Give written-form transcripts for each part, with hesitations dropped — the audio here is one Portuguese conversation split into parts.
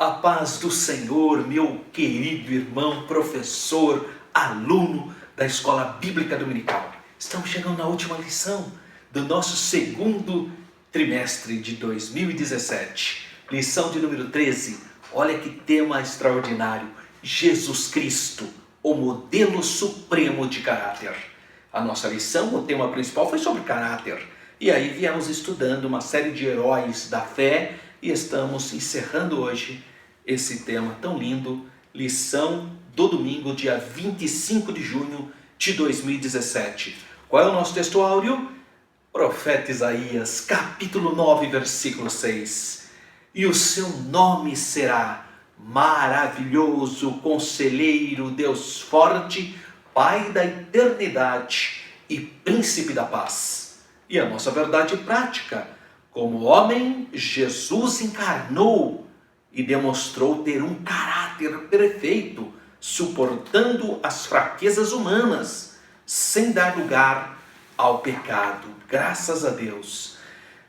A paz do Senhor, meu querido irmão, professor, aluno da Escola Bíblica Dominical. Estamos chegando na última lição do nosso segundo trimestre de 2017. Lição de número 13. Olha que tema extraordinário. Jesus Cristo, o modelo supremo de caráter. A nossa lição, o tema principal foi sobre caráter. E aí viemos estudando uma série de heróis da fé e estamos encerrando hoje esse tema tão lindo, lição do domingo, dia 25 de junho de 2017. Qual é o nosso texto áureo? Profeta Isaías, capítulo 9, versículo 6. E o seu nome será maravilhoso, conselheiro, Deus forte, Pai da eternidade e príncipe da paz. E a nossa verdade prática, como homem, Jesus encarnou e demonstrou ter um caráter perfeito, suportando as fraquezas humanas, sem dar lugar ao pecado. Graças a Deus.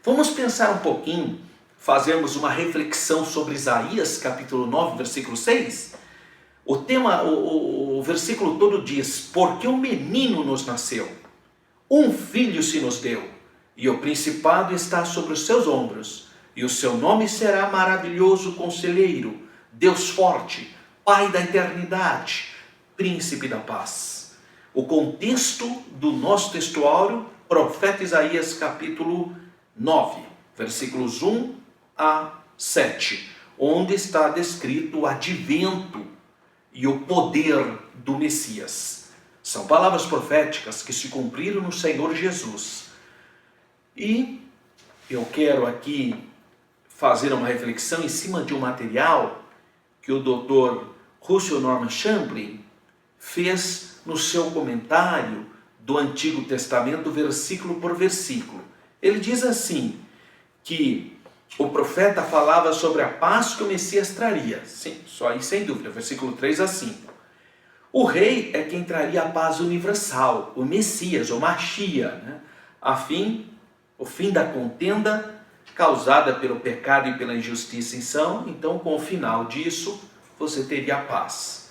Vamos pensar um pouquinho, fazermos uma reflexão sobre Isaías, capítulo 9, versículo 6. O tema, o versículo todo diz: porque um menino nos nasceu, um filho se nos deu, e o principado está sobre os seus ombros, e o seu nome será maravilhoso conselheiro, Deus forte, Pai da eternidade, príncipe da paz. O contexto do nosso texto áureo, profeta Isaías capítulo 9, versículos 1 a 7, onde está descrito o advento e o poder do Messias. São palavras proféticas que se cumpriram no Senhor Jesus. E eu quero aqui fazer uma reflexão em cima de um material que o Dr. Russell Norman Champlin fez no seu comentário do Antigo Testamento, versículo por versículo. Ele diz assim, que o profeta falava sobre a paz que o Messias traria. Sim, só aí sem dúvida, versículo 3 a 5. O rei é quem traria a paz universal, o Messias, o Mashiach, né? O fim da contenda causada pelo pecado e pela injustiça então com o final disso, você teria a paz.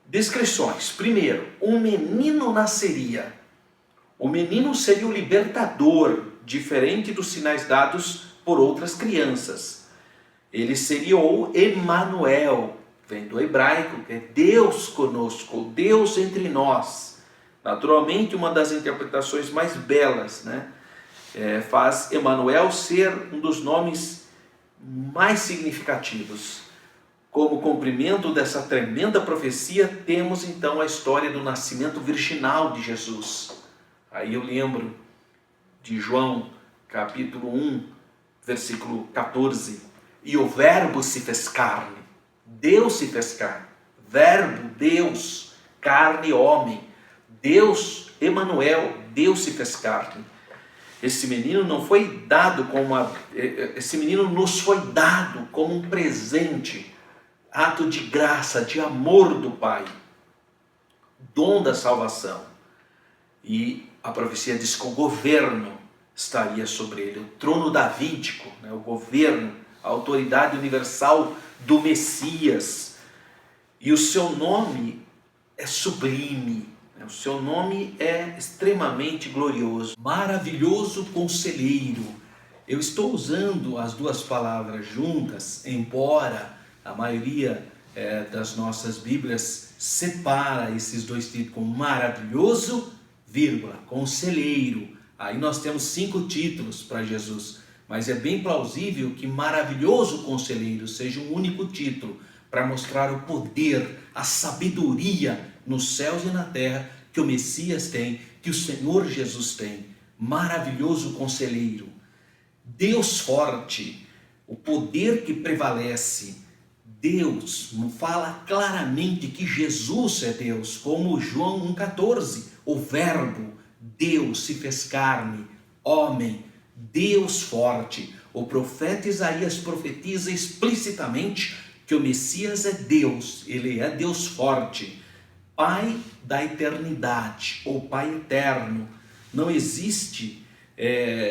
Descrições. Primeiro, um menino nasceria. O menino seria o libertador, diferente dos sinais dados por outras crianças. Ele seria o Emanuel, vem do hebraico, que é Deus conosco, Deus entre nós. Naturalmente, uma das interpretações mais belas, né? Faz Emanuel ser um dos nomes mais significativos. Como cumprimento dessa tremenda profecia, temos então a história do nascimento virginal de Jesus. Aí eu lembro de João, capítulo 1, versículo 14. E o verbo se fez carne. Deus se fez carne. Verbo, Deus, carne, homem. Deus, Emanuel, Deus se fez carne. Esse menino não foi dado esse menino nos foi dado como um presente, ato de graça, de amor do Pai, dom da salvação. E a profecia diz que o governo estaria sobre ele, o trono davídico, né? O governo, a autoridade universal do Messias. E o seu nome é sublime. O seu nome é extremamente glorioso, maravilhoso conselheiro. Eu estou usando as duas palavras juntas, embora a maioria das nossas Bíblias separa esses dois títulos como maravilhoso, vírgula, conselheiro. Aí nós temos 5 títulos para Jesus, mas é bem plausível que maravilhoso conselheiro seja um único título para mostrar o poder, a sabedoria nos céus e na terra que o Messias tem, que o Senhor Jesus tem. Maravilhoso conselheiro, Deus forte, o poder que prevalece. Deus fala claramente que Jesus é Deus, como João 1,14. O verbo, Deus se fez carne, homem, Deus forte. O profeta Isaías profetiza explicitamente que o Messias é Deus, ele é Deus forte, Pai da eternidade, ou Pai eterno. Não existe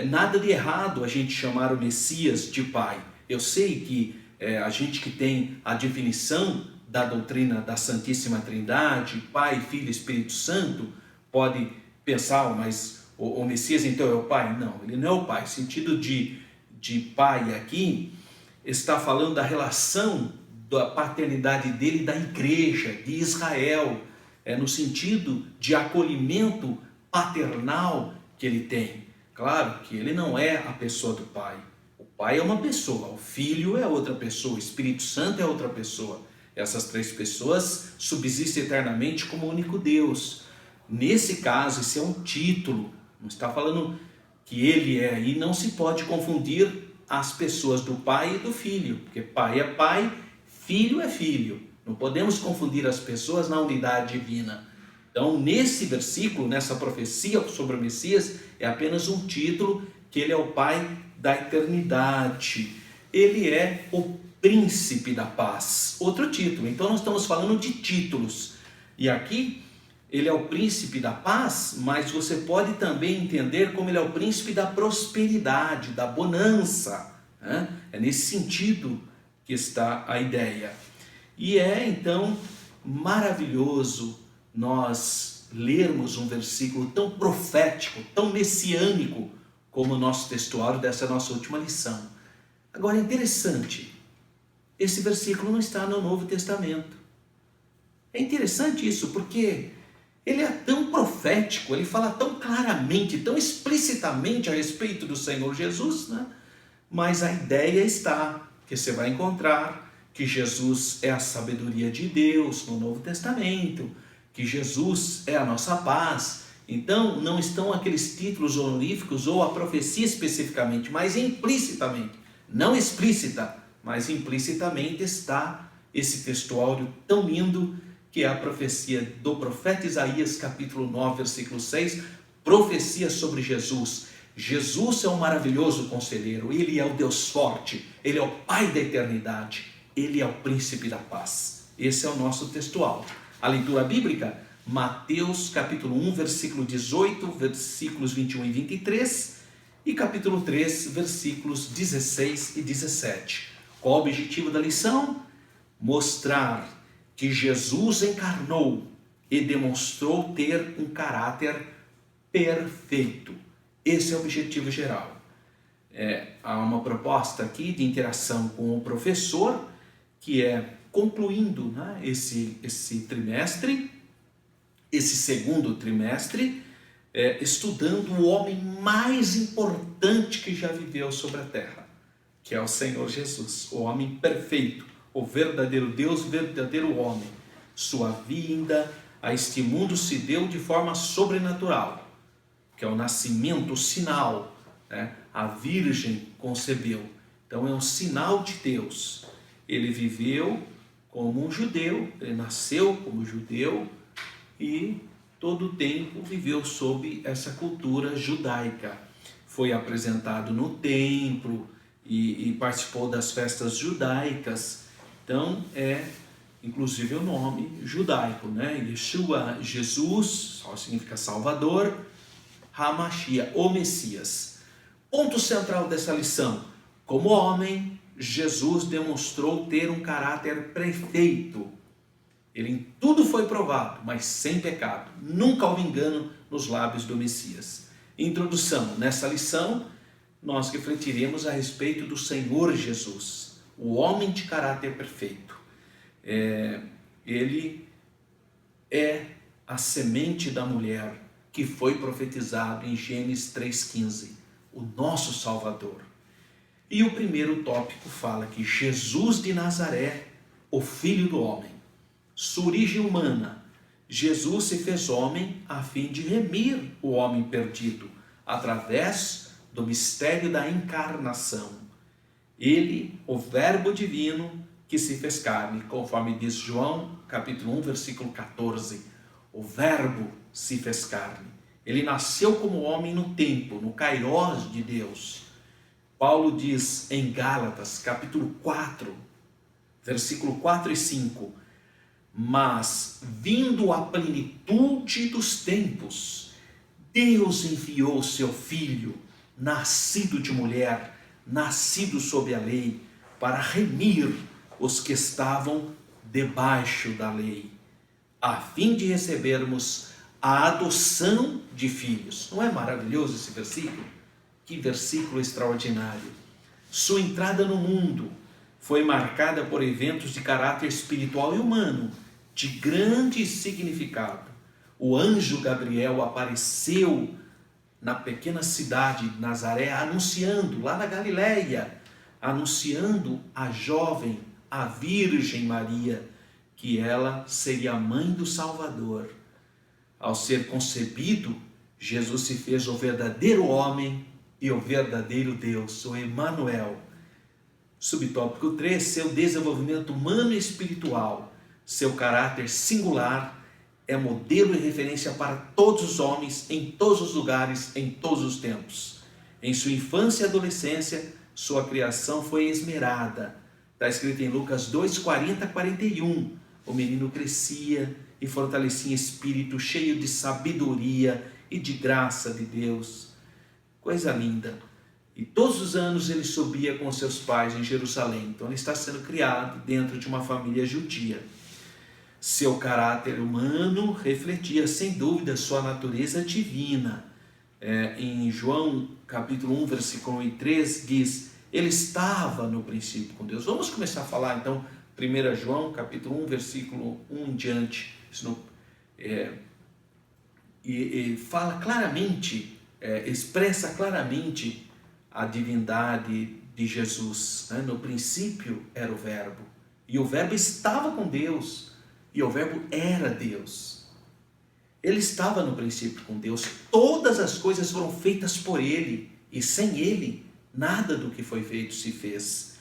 nada de errado a gente chamar o Messias de Pai. Eu sei que A gente que tem a definição da doutrina da Santíssima Trindade, Pai, Filho e Espírito Santo, pode pensar, mas o Messias então é o Pai? Não, ele não é o Pai. O sentido de Pai aqui está falando da relação da paternidade dele da igreja, de Israel, no sentido de acolhimento paternal que ele tem. Claro que ele não é a pessoa do Pai. O Pai é uma pessoa, o Filho é outra pessoa, o Espírito Santo é outra pessoa. Essas três pessoas subsistem eternamente como único Deus. Nesse caso, esse é um título, não está falando que ele é, e não se pode confundir as pessoas do Pai e do Filho, porque Pai é Pai, Filho é Filho. Não podemos confundir as pessoas na unidade divina. Então, nesse versículo, nessa profecia sobre o Messias, é apenas um título, que ele é o Pai da eternidade. Ele é o Príncipe da Paz. Outro título. Então, nós estamos falando de títulos. E aqui, ele é o Príncipe da Paz, mas você pode também entender como ele é o Príncipe da Prosperidade, da bonança. É nesse sentido que está a ideia. E é, então, maravilhoso nós lermos um versículo tão profético, tão messiânico, como o nosso textuário dessa nossa última lição. Agora, é interessante, esse versículo não está no Novo Testamento. É interessante isso, porque ele é tão profético, ele fala tão claramente, tão explicitamente a respeito do Senhor Jesus, né? Mas a ideia está, que você vai encontrar, que Jesus é a sabedoria de Deus no Novo Testamento, que Jesus é a nossa paz. Então, não estão aqueles títulos honoríficos ou a profecia especificamente, mas implicitamente, não explícita, mas implicitamente está esse textuário tão lindo, que é a profecia do profeta Isaías, capítulo 9, versículo 6, profecia sobre Jesus. Jesus é um maravilhoso conselheiro, ele é o Deus forte, ele é o Pai da eternidade, ele é o Príncipe da Paz. Esse é o nosso textual. A leitura bíblica, Mateus capítulo 1, versículo 18, versículos 21 e 23, e capítulo 3, versículos 16 e 17. Qual o objetivo da lição? Mostrar que Jesus encarnou e demonstrou ter um caráter perfeito. Esse é o objetivo geral. Há uma proposta aqui de interação com o professor, que é concluindo, né, esse trimestre, esse segundo trimestre, estudando o homem mais importante que já viveu sobre a terra, que é o Senhor Jesus, o homem perfeito, o verdadeiro Deus, o verdadeiro homem. Sua vinda a este mundo se deu de forma sobrenatural, que é o nascimento, o sinal, né? A Virgem concebeu. Então é um sinal de Deus. Ele viveu como um judeu, ele nasceu como judeu e todo o tempo viveu sob essa cultura judaica. Foi apresentado no templo e participou das festas judaicas. Então inclusive o nome judaico, né? Yeshua, Jesus, só significa Salvador, Hamashia, o Messias. Ponto central dessa lição: como homem, Jesus demonstrou ter um caráter perfeito. Ele em tudo foi provado, mas sem pecado. Nunca houve engano nos lábios do Messias. Introdução: nessa lição, nós refletiremos a respeito do Senhor Jesus, o homem de caráter perfeito. Ele é a semente da mulher que foi profetizado em Gênesis 3,15, o nosso Salvador. E o primeiro tópico fala que Jesus de Nazaré, o Filho do homem, sua origem humana, Jesus se fez homem a fim de remir o homem perdido, através do mistério da encarnação. Ele, o Verbo divino, que se fez carne, conforme diz João, capítulo 1, versículo 14. O Verbo se fez carne. Ele nasceu como homem no tempo, no Kairós de Deus. Paulo diz em Gálatas, capítulo 4, versículo 4 e 5, mas, vindo a plenitude dos tempos, Deus enviou seu Filho, nascido de mulher, nascido sob a lei, para remir os que estavam debaixo da lei, a fim de recebermos a adoção de filhos. Não é maravilhoso esse versículo? Que versículo extraordinário! Sua entrada no mundo foi marcada por eventos de caráter espiritual e humano, de grande significado. O anjo Gabriel apareceu na pequena cidade de Nazaré, anunciando, lá na Galileia, anunciando a jovem, a Virgem Maria, que ela seria a mãe do Salvador. Ao ser concebido, Jesus se fez o verdadeiro homem e o verdadeiro Deus, o Emanuel. Subtópico 3, seu desenvolvimento humano e espiritual, seu caráter singular, é modelo e referência para todos os homens, em todos os lugares, em todos os tempos. Em sua infância e adolescência, sua criação foi esmerada. Está escrito em Lucas 2, 40 a 41. O menino crescia e fortalecia em espírito, cheio de sabedoria e de graça de Deus. Coisa linda. E todos os anos ele subia com seus pais em Jerusalém. Então ele está sendo criado dentro de uma família judia. Seu caráter humano refletia, sem dúvida, sua natureza divina. Em João capítulo 1, versículo 1 e 3, diz: ele estava no princípio com Deus. Vamos começar a falar então, 1 João capítulo 1, versículo 1 em diante. Fala claramente, expressa claramente a divindade de Jesus. No princípio era o Verbo, e o Verbo estava com Deus, e o Verbo era Deus. Ele estava no princípio com Deus. Todas as coisas foram feitas por Ele, e sem Ele, nada do que foi feito se fez.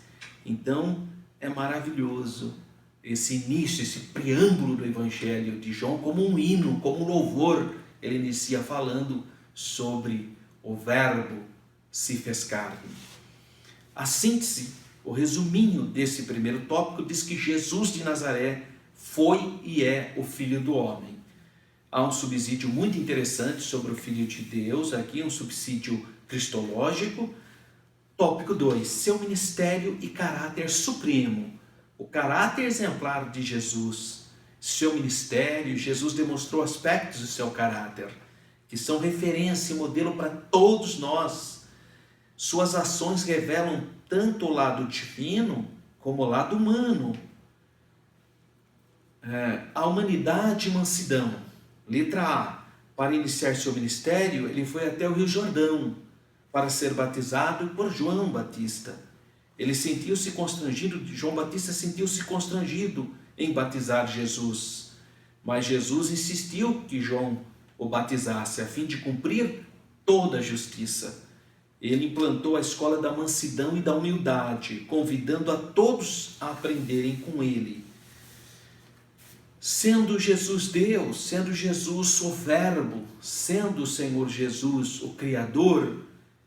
Então, é maravilhoso esse início, esse preâmbulo do Evangelho de João, como um hino, como um louvor. Ele inicia falando sobre o Verbo se fez carne. A síntese, o resuminho desse primeiro tópico diz que Jesus de Nazaré foi e é o Filho do Homem. Há um subsídio muito interessante sobre o Filho de Deus, aqui um subsídio cristológico. Tópico 2, seu ministério e caráter supremo. O caráter exemplar de Jesus, seu ministério. Jesus demonstrou aspectos do seu caráter, que são referência e modelo para todos nós. Suas ações revelam tanto o lado divino como o lado humano. A humanidade e mansidão. Letra A. Para iniciar seu ministério, ele foi até o Rio Jordão para ser batizado por João Batista. João Batista sentiu-se constrangido em batizar Jesus. Mas Jesus insistiu que João o batizasse, a fim de cumprir toda a justiça. Ele implantou a escola da mansidão e da humildade, convidando a todos a aprenderem com ele. Sendo Jesus Deus, sendo Jesus o Verbo, sendo o Senhor Jesus o Criador,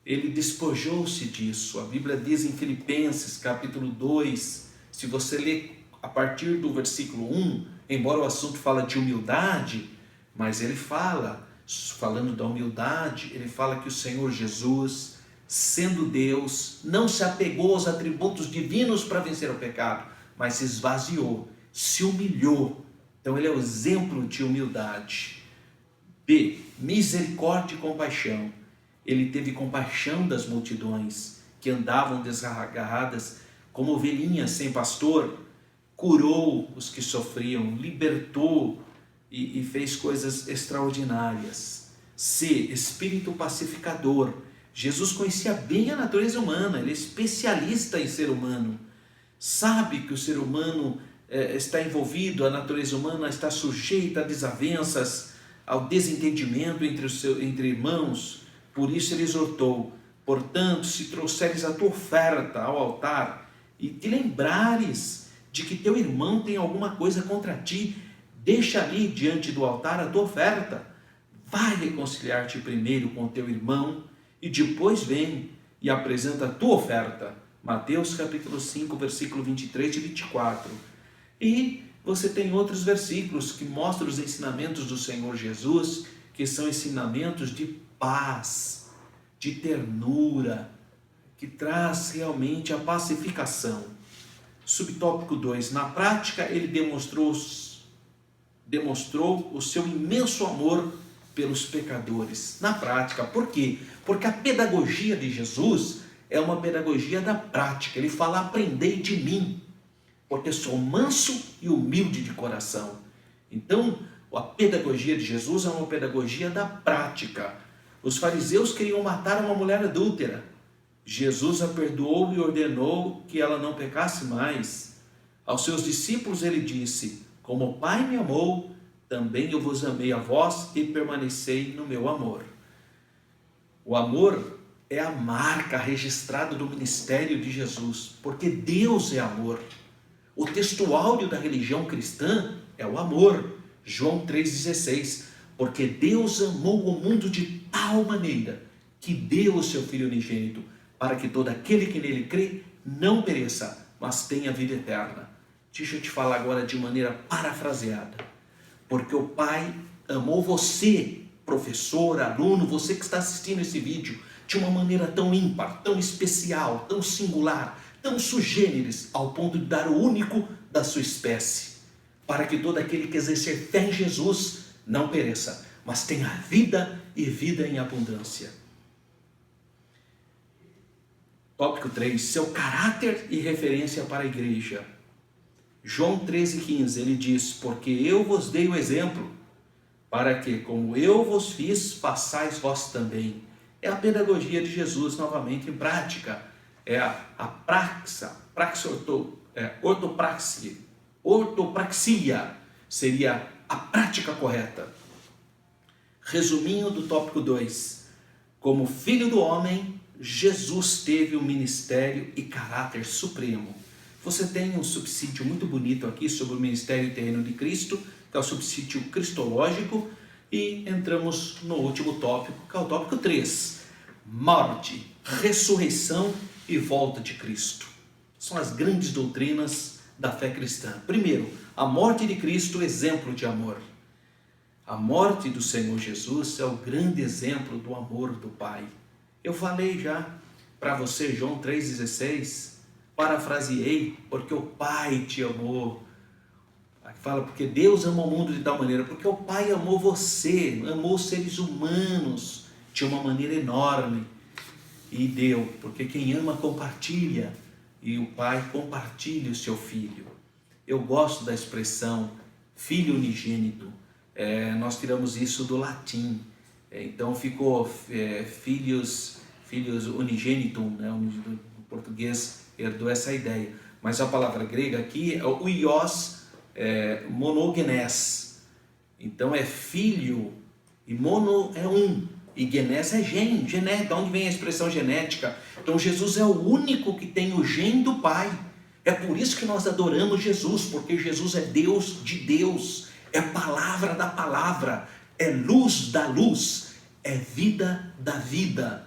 ele despojou-se disso. A Bíblia diz em Filipenses capítulo 2, se você ler a partir do versículo 1, embora o assunto fala de humildade, mas ele falando da humildade, ele fala que o Senhor Jesus, sendo Deus, não se apegou aos atributos divinos para vencer o pecado, mas se esvaziou, se humilhou. Então ele é o exemplo de humildade. B. Misericórdia e compaixão. Ele teve compaixão das multidões que andavam desgarradas como ovelhinhas sem pastor. Curou os que sofriam, libertou e fez coisas extraordinárias. C. Espírito pacificador. Jesus conhecia bem a natureza humana, ele é especialista em ser humano. Sabe que o ser humano está envolvido, a natureza humana está sujeita a desavenças, ao desentendimento entre irmãos. Por isso ele exortou: portanto, se trouxeres a tua oferta ao altar e te lembrares de que teu irmão tem alguma coisa contra ti, deixa ali diante do altar a tua oferta. Vai reconciliar-te primeiro com teu irmão e depois vem e apresenta a tua oferta. Mateus capítulo 5, versículo 23 e 24. E você tem outros versículos que mostram os ensinamentos do Senhor Jesus, que são ensinamentos de paz, de ternura, que traz realmente a pacificação. Subtópico 2. Na prática, ele demonstrou o seu imenso amor pelos pecadores. Na prática. Por quê? Porque a pedagogia de Jesus é uma pedagogia da prática. Ele fala: aprendei de mim, porque sou manso e humilde de coração. Então, a pedagogia de Jesus é uma pedagogia da prática. Os fariseus queriam matar uma mulher adúltera. Jesus a perdoou e ordenou que ela não pecasse mais. Aos seus discípulos ele disse: como o Pai me amou, também eu vos amei a vós e permanecei no meu amor. O amor é a marca registrada do ministério de Jesus, porque Deus é amor. O texto áureo da religião cristã é o amor. João 3,16. Porque Deus amou o mundo de tal maneira que deu o seu Filho unigênito, para que todo aquele que nele crê não pereça, mas tenha vida eterna. Deixa eu te falar agora de maneira parafraseada. Porque o Pai amou você, professor, aluno, você que está assistindo esse vídeo, de uma maneira tão ímpar, tão especial, tão singular, tão sui generis, ao ponto de dar o único da sua espécie, para que todo aquele que exercer fé em Jesus não pereça, mas tenha vida e vida em abundância. Tópico 3. Seu caráter e referência para a igreja. João 13,15, ele diz: porque eu vos dei o exemplo, para que, como eu vos fiz, façais vós também. É a pedagogia de Jesus, novamente, em prática. É a ortopraxia, seria a prática correta. Resuminho do tópico 2. Como Filho do Homem, Jesus teve um ministério e caráter supremo. Você tem um subsídio muito bonito aqui sobre o ministério terreno de Cristo, que é o subsídio cristológico, e entramos no último tópico, que é o tópico 3. Morte, ressurreição e volta de Cristo. São as grandes doutrinas da fé cristã. Primeiro, a morte de Cristo, exemplo de amor. A morte do Senhor Jesus é o grande exemplo do amor do Pai. Eu falei já para você, João 3,16, parafraseei: porque o Pai te amou. Aqui fala: porque Deus ama o mundo de tal maneira, porque o Pai amou você, amou os seres humanos de uma maneira enorme e deu, porque quem ama compartilha, e o Pai compartilha o seu Filho. Eu gosto da expressão Filho unigênito. Nós tiramos isso do latim, então ficou filhos unigenitum, né? O português herdou essa ideia, mas a palavra grega aqui é o ios monogenes. Então é filho, e mono é um, e genes é gene, de onde vem a expressão genética. Então Jesus é o único que tem o gene do Pai. É por isso que nós adoramos Jesus, porque Jesus é Deus de Deus, é palavra da palavra, é luz da luz, é vida da vida.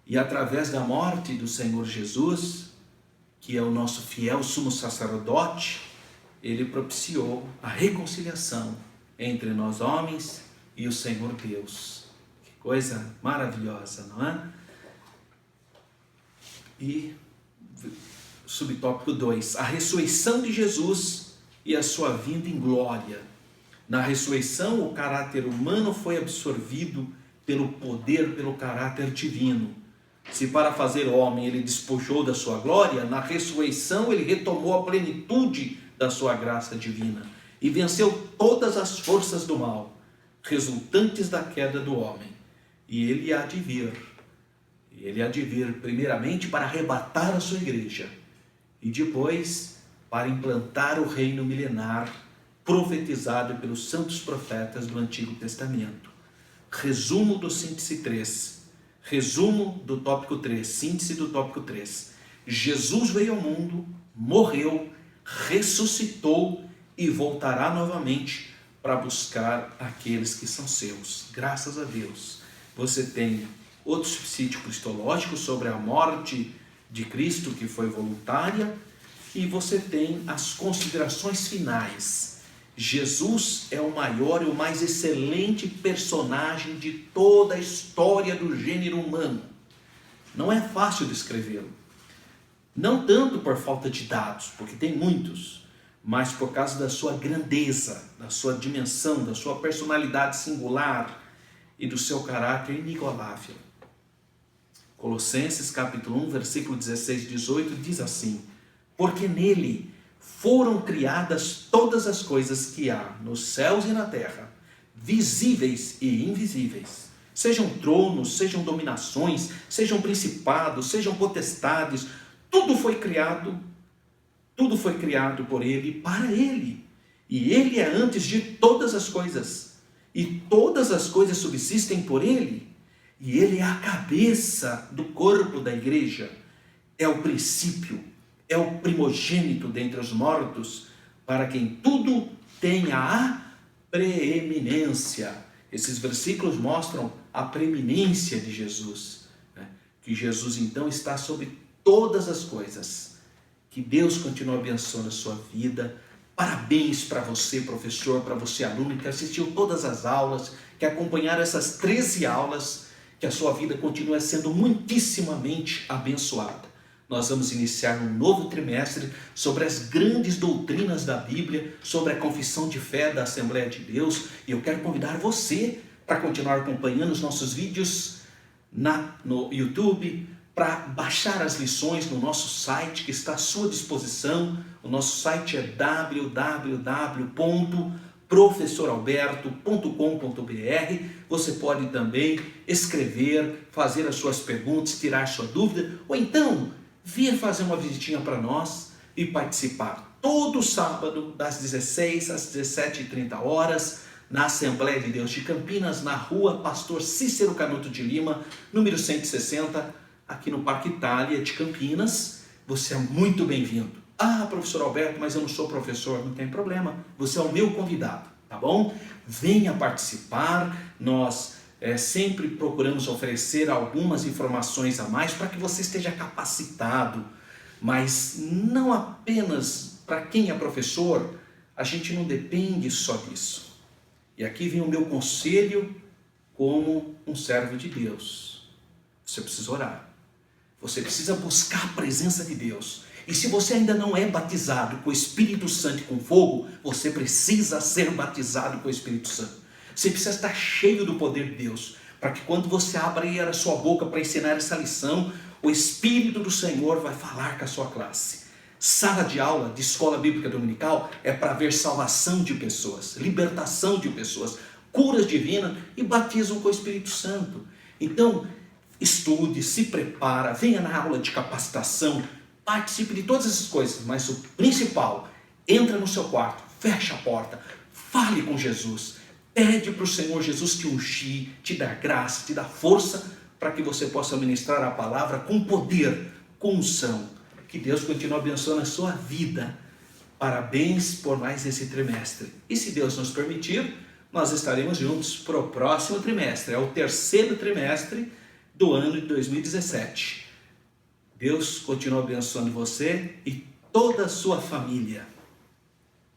E através da morte do Senhor Jesus, que é o nosso fiel sumo sacerdote, ele propiciou a reconciliação entre nós homens e o Senhor Deus. Que coisa maravilhosa, não é? E subtópico 2, a ressurreição de Jesus e a sua vinda em glória. Na ressurreição, o caráter humano foi absorvido pelo poder, pelo caráter divino. Se para fazer homem ele despojou da sua glória, na ressurreição ele retomou a plenitude da sua graça divina e venceu todas as forças do mal, resultantes da queda do homem. E ele há de vir. Ele há de vir primeiramente para arrebatar a sua igreja e depois para implantar o reino milenar profetizado pelos santos profetas do Antigo Testamento. Resumo do síntese 3. Resumo do tópico 3. Síntese do tópico 3. Jesus veio ao mundo, morreu, ressuscitou e voltará novamente para buscar aqueles que são seus. Graças a Deus. Você tem outro subsídio cristológico sobre a morte de Cristo, que foi voluntária, e você tem as considerações finais. Jesus é o maior e o mais excelente personagem de toda a história do gênero humano. Não é fácil descrevê-lo. Não tanto por falta de dados, porque tem muitos, mas por causa da sua grandeza, da sua dimensão, da sua personalidade singular e do seu caráter inigualável. Colossenses capítulo 1, versículo 16 e 18 diz assim: porque nele foram criadas todas as coisas que há nos céus e na terra, visíveis e invisíveis, sejam tronos, sejam dominações, sejam principados, sejam potestades, tudo foi criado por ele e para ele. E ele é antes de todas as coisas, e todas as coisas subsistem por ele. E ele é a cabeça do corpo da igreja, é o princípio, é o primogênito dentre os mortos, para quem tudo tenha a preeminência. Esses versículos mostram a preeminência de Jesus, né? Que Jesus então está sobre todas as coisas. Que Deus continue abençoando a sua vida. Parabéns para você, professor, para você, aluno, que assistiu todas as aulas, que acompanharam essas 13 aulas. Que a sua vida continue sendo muitíssimamente abençoada. Nós vamos iniciar um novo trimestre sobre as grandes doutrinas da Bíblia, sobre a confissão de fé da Assembleia de Deus. E eu quero convidar você para continuar acompanhando os nossos vídeos no YouTube, para baixar as lições no nosso site que está à sua disposição. O nosso site é www.professoralberto.com.br. Você pode também escrever, fazer as suas perguntas, tirar sua dúvida, ou então vir fazer uma visitinha para nós e participar todo sábado das 16 às 17h30 na Assembleia de Deus de Campinas, na rua Pastor Cícero Canuto de Lima, número 160, aqui no Parque Itália de Campinas. Você é muito bem-vindo. Ah, professor Alberto, mas eu não sou professor. Não tem problema, você é o meu convidado, tá bom? Venha participar. Nós sempre procuramos oferecer algumas informações a mais para que você esteja capacitado, mas não apenas para quem é professor. A gente não depende só disso. E aqui vem o meu conselho como um servo de Deus. Você precisa orar. Você precisa buscar a presença de Deus. E se você ainda não é batizado com o Espírito Santo e com fogo, você precisa ser batizado com o Espírito Santo. Você precisa estar cheio do poder de Deus, para que quando você abrir a sua boca para ensinar essa lição, o Espírito do Senhor vai falar com a sua classe. Sala de aula de escola bíblica dominical é para ver salvação de pessoas, libertação de pessoas, curas divinas e batismo com o Espírito Santo. Então, estude, se prepara, venha na aula de capacitação, participe de todas essas coisas, mas o principal, entra no seu quarto, fecha a porta, fale com Jesus, pede para o Senhor Jesus te ungir, te dar graça, te dar força, para que você possa ministrar a palavra com poder, com unção. Que Deus continue abençoando a sua vida. Parabéns por mais esse trimestre. E se Deus nos permitir, nós estaremos juntos para o próximo trimestre. É o terceiro trimestre do ano de 2017. Deus continue abençoando você e toda a sua família.